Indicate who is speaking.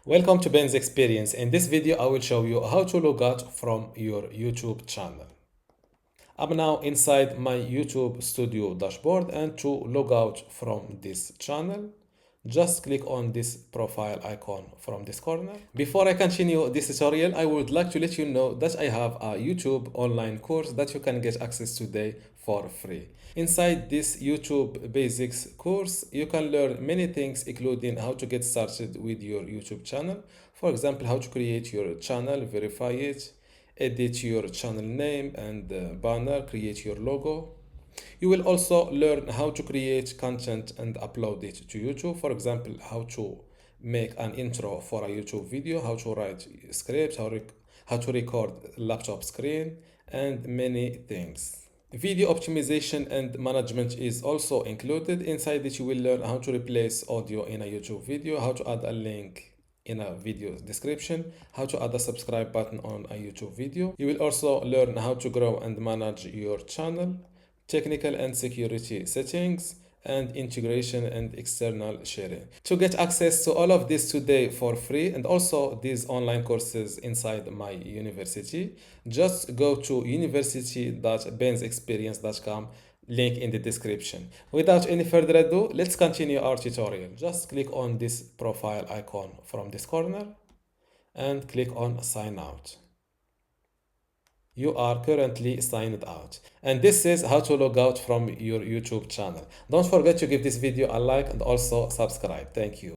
Speaker 1: Welcome to Ben's Experience. In this video, I will show you how to log out from your YouTube channel. I'm now inside my YouTube Studio dashboard, and to log out from this channel, just click on this profile icon from this corner. Before I continue this tutorial, I would like to let you know that I have a YouTube online course that you can get access today for free. Inside this YouTube basics course, you can learn many things, including how to get started with your YouTube channel. For example, how to create your channel, verify it, edit your channel name and banner, create your logo. You will also learn how to create content and upload it to YouTube. For example, how to make an intro for a YouTube video, how to write scripts, how to record laptop screen, and many things. Video optimization and management is also included. Inside it, you will learn how to replace audio in a YouTube video, how to add a link in a video description, how to add a subscribe button on a YouTube video. You will also learn how to grow and manage your channel, technical and security settings, and integration and external sharing. To get access to all of this today for free, and also these online courses inside my university, just go to university.bensexperience.com, link in the description. Without any further ado, let's continue our tutorial. Just click on this profile icon from this corner and click on sign out. You are currently signed out. And this is how to log out from your YouTube channel. Don't forget to give this video a like and also subscribe. Thank you.